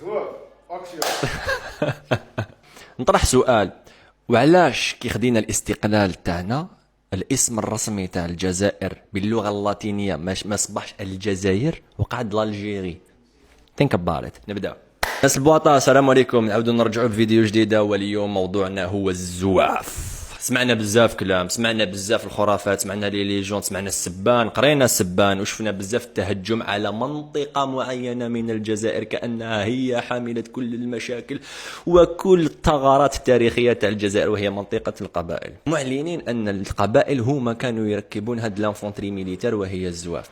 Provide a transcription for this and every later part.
زواف اكسيون. نطرح سؤال: وعلاش كي خدينا الاستقلال تاعنا الاسم الرسمي تاع الجزائر باللغه اللاتينيه ما صبحش الجزائر وقعد لالجيري؟ think about it. نبدا. ناس البواطه، السلام عليكم. نعاودو نرجعوا بفيديو جديده، واليوم موضوعنا هو الزواف. سمعنا بزاف كلام، سمعنا بزاف الخرافات، سمعنا لي ليجون، سمعنا السبان، قرينا السبان، وشفنا بزاف التهجم على منطقة معينة من الجزائر كأنها هي حاملة كل المشاكل وكل الثغرات التاريخية تاع الجزائر، وهي منطقة القبائل. معلنين أن القبائل هما كانوا يركبون هاد لانفونتري ميليتير وهي الزواف.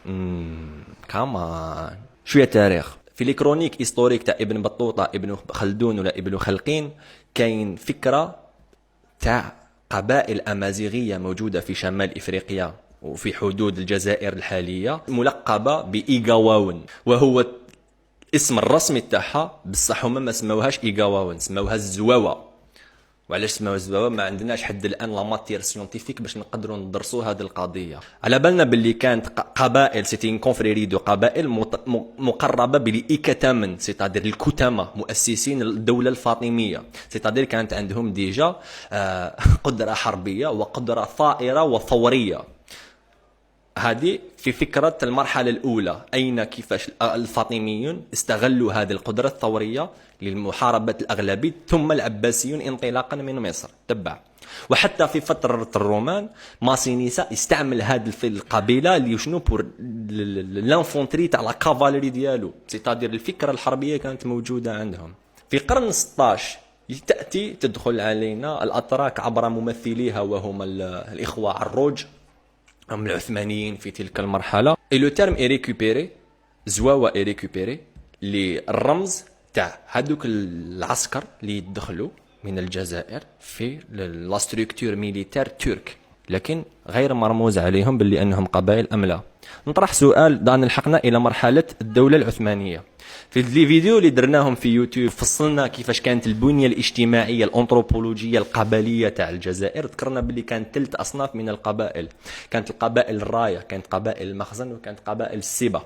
كامان شوية تاريخ. في لي كرونيك هيستوريك تاع ابن بطوطة، ابن خلدون ولا ابن خلقين، كاين فكرة تاع قبائل أمازيغية موجودة في شمال إفريقيا وفي حدود الجزائر الحالية، ملقبة بإيغاواون، وهو الاسم الرسمي تاعها، بصح هما ما سموهاش إيغاواون، سموها الزواوة. وعلاش سموها الزواوة؟ ما عندناش حد الآن لا ماتير سيونتيفيك باش نقدروا ندرسوا هذه القضية. على بالنا باللي كانت قبائل، سيتي كونفريري دو قبائل مقربة بالإيكتامن، سيتادير الكتامة، مؤسسين الدولة الفاطمية، سيتادير كانت عندهم ديجا قدرة حربية وقدرة ثائرة وثورية. هذه في فكرة المرحلة الأولى، أين كيفاش الفاطميون استغلوا هذه القدرة الثورية لمحاربة الأغلبية، ثم العباسيون انطلاقا من مصر تبع. وحتى في فترة الرومان ماسينيسا استعمل هذه القبيلة ليشنو بور لانفونتري تاع لا كافالري ديالو، سيتادير الفكرة الحربية كانت موجودة عندهم. في القرن 16 تدخل علينا الأتراك عبر ممثليها وهم الإخوة عروج، هم العثمانيين في تلك المرحلة. et le terme est récupéré، زواوة est récupéré للرمز تاع هذوك العسكر اللي يدخلوا من الجزائر في لا ستركتور ميليتير ترك، لكن غير مرموز عليهم باللي انهم قبائل ام لا. نطرح سؤال: دعنا لحقنا الى مرحله الدوله العثمانيه. في لي فيديو اللي درناهم في يوتيوب فصلنا كيفاش كانت البنيه الاجتماعيه الانثروبولوجيه القبليه تاع الجزائر. ذكرنا باللي كانت 3 اصناف من القبائل، كانت القبائل الرايه، كانت قبائل المخزن، وكانت قبائل السبا.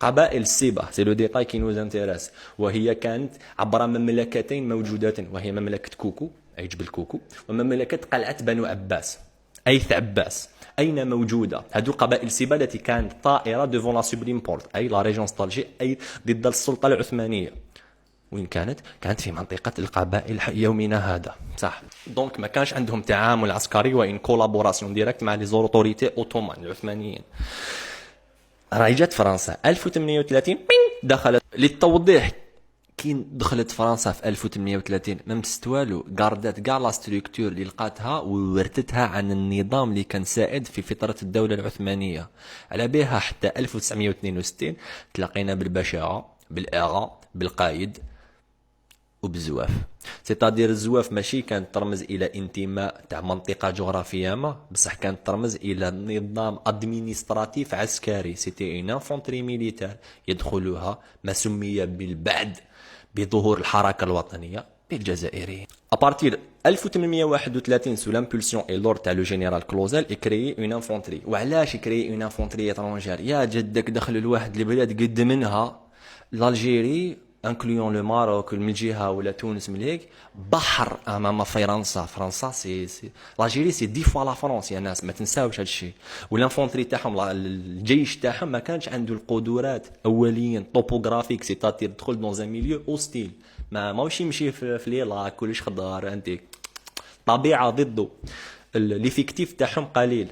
قبائل السبا سي لو ديتاي كي نوز انتيريس، وهي كانت عبر مملكتين موجودتين، وهي مملكه كوكو اي جبل كوكو، ومملكه قلعه بنو عباس ايث عباس. أين موجودة؟ هذو القبائل السبا التي كانت طائرة ديفون لا سوبريم بورت، أي لا ريجونس طالجي، أي ضد السلطة العثمانية. وين كانت؟ كانت في منطقة القبائل يومنا هذا، صح. دونك ما كانش عندهم تعامل عسكري وإن كولابوراسيون ديريكت مع لي زوتوريتي أوتومان العثمانيين. راهي جات فرنسا 1038 دخلت. للتوضيح، كي دخلت فرنسا في 1830 ما مست والو، قاردات كاع لا ستركتور اللي لقاتها وورثتها عن النظام اللي كان سائد في فترة الدولة العثمانية. على بها حتى 1962 تلاقينا بالبشاعة، بالإغاء، بالقايد وبالزواف. سيتادير الزواف ماشي كانت ترمز الى انتماء تاع منطقه جغرافيه ما، بصح كانت ترمز الى نظام ادمينستراتيف عسكري. سيتي اون انفونتري ميليتير يدخلها ما سمي بالبعد بظهور الحركه الوطنيه بالجزائريين. ابارتير 1831 سو لامبولسيون اي لور تاع لو جينيرال كلوزيل اكريي اون انفونتري. وعلاش كريي اون انفونتري اترونجير؟ يا جدك دخل الواحد البلاد قد منها الجيري انكليون لو ماروك من جهه ولا تونس من هيك بحر امام فرنسا. فرنسا سي لاجيري سي 10 فوا لا فرنسا يا ناس، ما تنساوش هذا الشيء. والانفونتري تاعهم الجيش تاعهم ما كانش عنده القدرات اوليا توبوغرافيك، سي تاتير دخل دون ان ميليو اوستيل، ما ماوش يمشي في ليلا كلش خضار، انت طبيعه ضده، ليفيكتيف تاعهم قليل.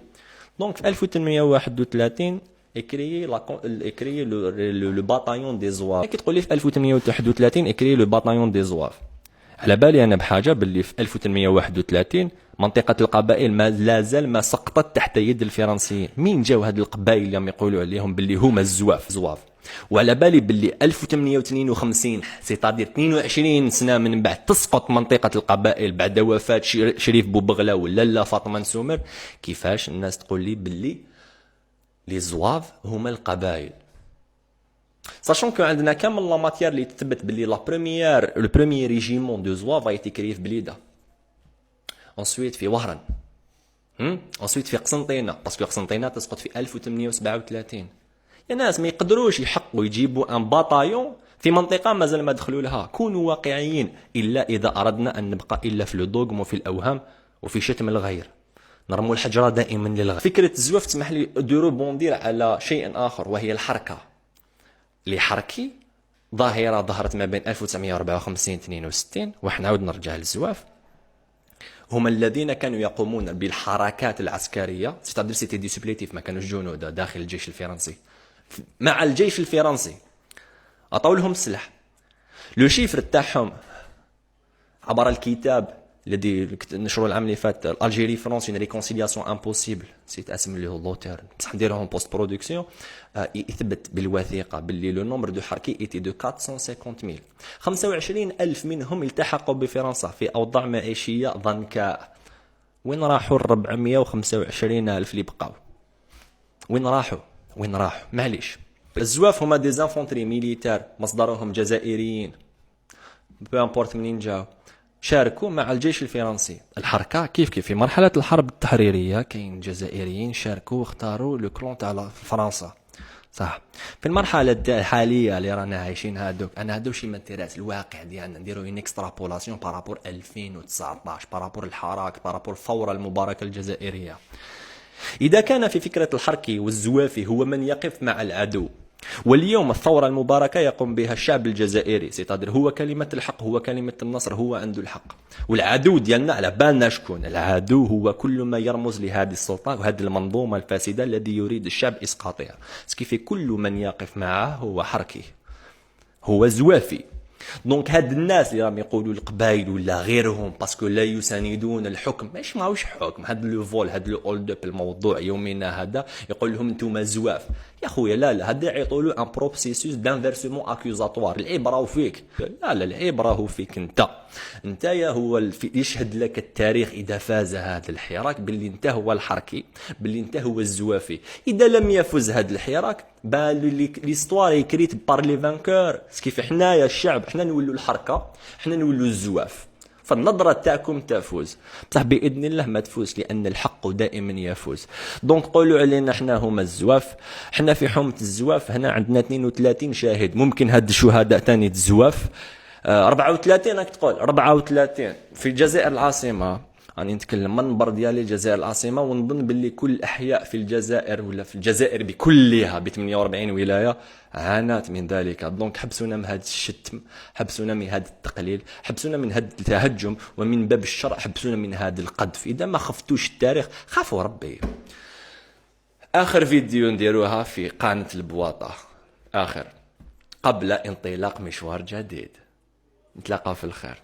دونك في 1831 écrit le bataillon des Zouaves. كي تقول لي في 1831 écrit le bataillon des Zouaves، على بالي انا بحاجه باللي في 1831 منطقه القبائل ما لازال ما سقطت تحت يد الفرنسيين. مين جاو هاد القبائل اللي يقولوا عليهم باللي هما الزواف؟ وعلى بالي باللي 1852 سيتادير 22 سنه من بعد تسقط منطقه القبائل بعد وفاه شريف بوبغلا ولا لا فاطمه نسومر. كيفاش الناس تقول لي باللي لي زواف هما القبائل؟ ساشون كو عندنا كامل لا ماتيير اللي تثبت باللي لو بروميير ريجيمون دو زواف ايتي كريي في بليده، انسويت في وهران، انسويت في قسنطينه، باسكو قسنطينه تسقط في 1837. يا ناس ما يقدروش يحقوا يجيبوا ان باتايون في منطقة مازال ما دخلوا لها. كونوا واقعيين، إلا إذا أردنا أن نبقى إلا في الدوغم وفي الأوهام وفي شتم الغير. نرموا الحجرة دائما للغير. فكرة الزواف تسمح لي دو بوندير على شيء آخر، وهي الحركة. لحركي ظاهرة ظهرت ما بين 1954 62، وحنا عاود نرجع للزواف. هم الذين كانوا يقومون بالحركات العسكرية، ستادير سيتي دي سوبليتيف، ما كانوش جنود داخل الجيش الفرنسي، مع الجيش الفرنسي عطاو لهم السلاح. لو شيفر تاعهم عبر الكتاب الذي نشروا العام اللي فات، الجيري فرونس اون ريكونسيلياسيون امبوسيبل، سيت اسم اللي هو لوتير، بصح نديروهم بوست برودكسيون، يثبت بالوثيقه باللي لو نومبر دو حركي ايتي دو 450,000. 25,000 منهم التحقوا بفرنسا في اوضاع معيشيه ضنكاء. وين راحوا ال 425,000 اللي بقاو؟ وين راحوا؟ معليش. الزواف هما دي زانفونتري ميليتار، مصدرهم جزائريين، بو امبورت منين جاو، شاركوا مع الجيش الفرنسي. الحركة كيف في مرحلة الحرب التحريرية كاين جزائريين شاركوا واختاروا لو كلون تاع فرنسا، صح. في المرحلة الحالية اللي رانا عايشين هادوك، انا هادو شي ماتيرات الواقع ديالنا، نديرو اون اكسترابولاسيون بارابور 2019، بارابور الحراك، بارابور الثورة المباركة الجزائرية. إذا كان في فكرة الحركي والزوافي هو من يقف مع العدو، واليوم الثورة المباركة يقوم بها الشعب الجزائري، سيتادر هو كلمة الحق، هو كلمة النصر، هو عنده الحق. والعدو ديالنا على بالنا شكون العدو؟ هو كل ما يرمز لهذه السلطة وهذه المنظومة الفاسدة الذي يريد الشعب إسقاطها. سكيفي كل من يقف معه هو حركي، هو زوافي. دونك هاد الناس اللي راهم يقولوا القبائل ولا غيرهم باسكو لا يساندون الحكم، ماهوش حكم، هاد لو فول، هاد لو اولد اب، الموضوع يومنا هذا يقول لهم انتم زواف. يا خويا لا هذا يعيطوا ان بروسيسوس دانفيرسمون اكوزاتوار. العبره فيك، لا العبره فيك انت يا هو يشهد لك التاريخ اذا فاز هذا الحراك باللي انت هو الحركي، باللي انت هو الزوافي. اذا لم يفز هذا الحراك ليستوار يكريت بار لي فانكور. كيف حنايا الشعب، حنا نولوا الحركه، حنا نولوا الزواف، فالنظرة تاعكم تفوز، بصح بإذن الله ما تفوز، لأن الحق دائما يفوز. دونك قولوا علينا حنا هما الزواف. حنا في حومة الزواف هنا عندنا 32 شاهد، ممكن هاد الشهداء تاني الزواف 34 راك تقول 34 في الجزائر العاصمة. راني نتكلم منبر ديالي الجزائر العاصمة، ونظن باللي كل الأحياء في الجزائر ولا في الجزائر بكلها ب 48 ولاية عانت من ذلك. دونك حبسونا من هذا الشتم، حبسونا من هذا التقليل، حبسونا من هذا التهجم، ومن باب الشرع حبسونا من هذا القذف. إذا ما خفتوش التاريخ خافوا ربي. آخر فيديو نديروها في قناة البواطة، آخر قبل انطلاق مشوار جديد. نتلاقى في الخير.